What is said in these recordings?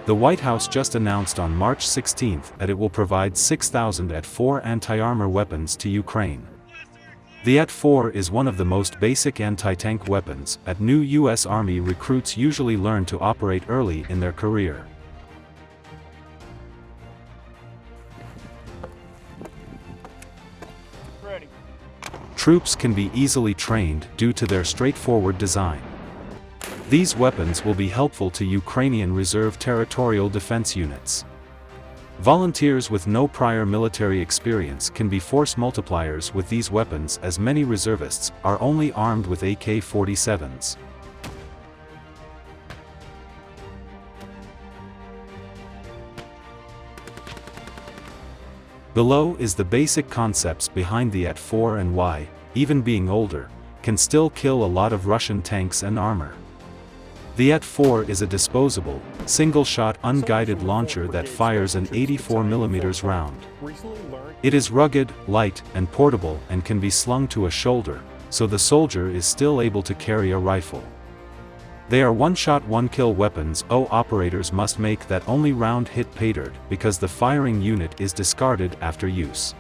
The White House just announced on March 16 that it will provide 6,000 AT4 anti-armor weapons to Ukraine. The AT4 is one of the most basic anti-tank weapons that new U.S. Army recruits usually learn to operate early in their career. Ready. Troops can be easily trained due to their straightforward design. These weapons will be helpful to Ukrainian reserve territorial defense units. Volunteers with no prior military experience can be force multipliers with these weapons, as many reservists are only armed with AK-47s. Below is the basic concepts behind the AT4 and why, even being older, can still kill a lot of Russian tanks and armor. The AT4 is a disposable, single-shot unguided launcher that fires an 84mm round. It is rugged, light, and portable and can be slung to a shoulder, so the soldier is still able to carry a rifle. They are one-shot one-kill weapons. Operators must make that only round hit paydirt because the firing unit is discarded after use.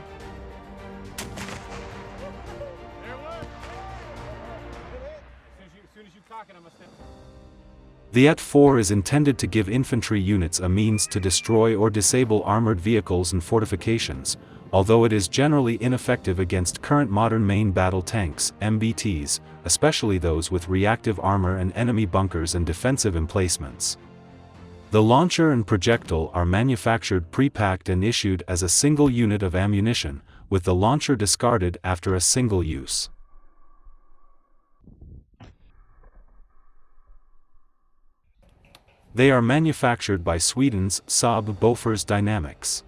The AT4 is intended to give infantry units a means to destroy or disable armored vehicles and fortifications, although it is generally ineffective against current modern main battle tanks (MBTs), especially those with reactive armor and enemy bunkers and defensive emplacements. The launcher and projectile are manufactured pre-packed and issued as a single unit of ammunition, with the launcher discarded after a single use. They are manufactured by Sweden's Saab Bofors Dynamics.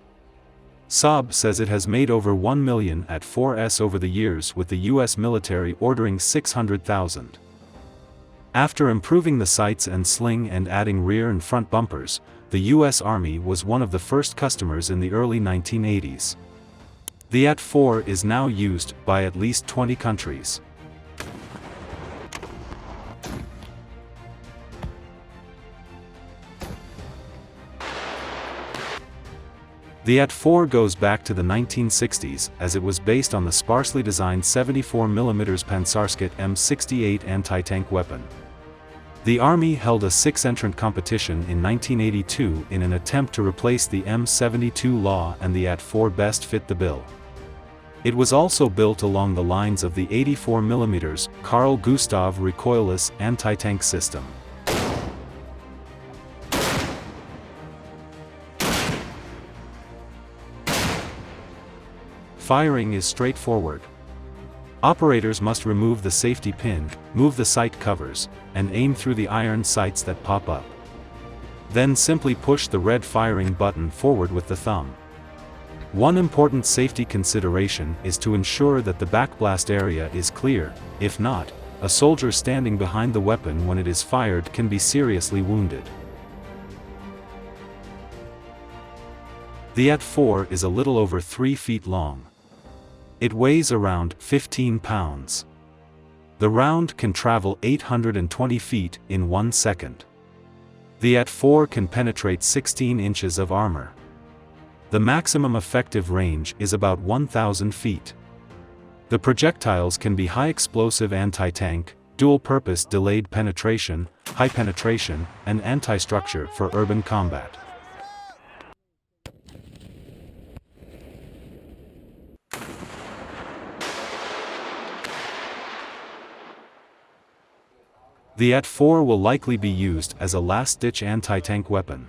Saab says it has made over 1 million AT4s over the years, with the US military ordering 600,000. After improving the sights and sling and adding rear and front bumpers, the US Army was one of the first customers in the early 1980s. The AT4 is now used by at least 20 countries. The AT4 goes back to the 1960s, as it was based on the sparsely designed 74mm Pansarskat M68 anti-tank weapon. The Army held a 6-entrant competition in 1982 in an attempt to replace the M72 Law, and the AT4 best fit the bill. It was also built along the lines of the 84mm Carl Gustav recoilless anti-tank system. Firing is straightforward. Operators must remove the safety pin, move the sight covers, and aim through the iron sights that pop up. Then simply push the red firing button forward with the thumb. One important safety consideration is to ensure that the backblast area is clear. If not, a soldier standing behind the weapon when it is fired can be seriously wounded. The AT4 is a little over 3 feet long. It weighs around 15 pounds. The round can travel 820 feet in 1 second. The AT4 can penetrate 16 inches of armor. The maximum effective range is about 1,000 feet. The projectiles can be high-explosive anti-tank, dual-purpose delayed penetration, high penetration, and anti-structure for urban combat. The AT4 will likely be used as a last-ditch anti-tank weapon.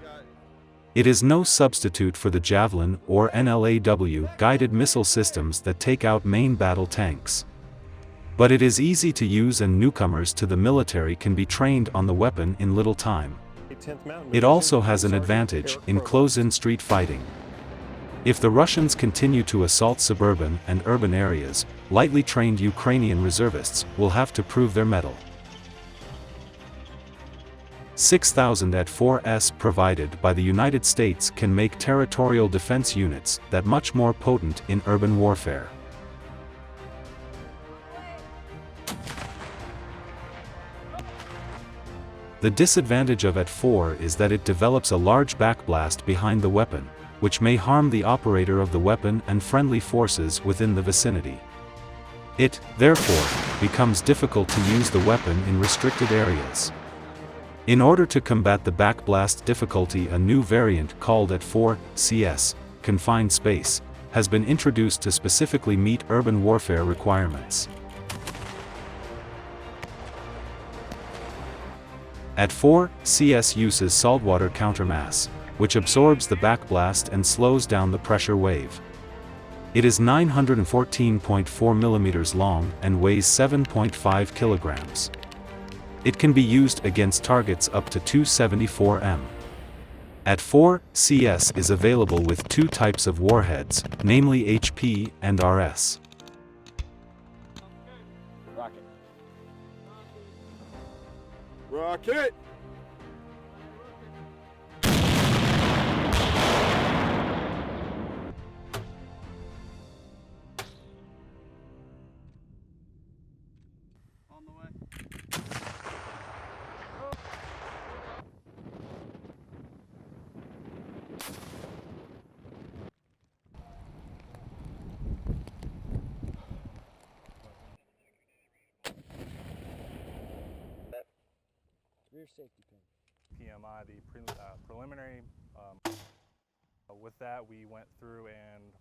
It is no substitute for the Javelin or NLAW guided missile systems that take out main battle tanks. But it is easy to use, and newcomers to the military can be trained on the weapon in little time. It also has an advantage in close-in street fighting. If the Russians continue to assault suburban and urban areas, lightly trained Ukrainian reservists will have to prove their mettle. 6,000 AT4s provided by the United States can make territorial defense units that much more potent in urban warfare. The disadvantage of AT4 is that it develops a large backblast behind the weapon, which may harm the operator of the weapon and friendly forces within the vicinity. It, therefore, becomes difficult to use the weapon in restricted areas. In order to combat the backblast difficulty, a new variant called AT4 CS, confined space, has been introduced to specifically meet urban warfare requirements. AT4 CS uses saltwater countermass, which absorbs the backblast and slows down the pressure wave. It is 914.4 mm long and weighs 7.5 kilograms. It can be used against targets up to 274 m. AT4 CS is available with two types of warheads, namely HP and RS. Rocket. Rocket! On the way. Rear safety pin. PMI, the preliminary. With that, we went through and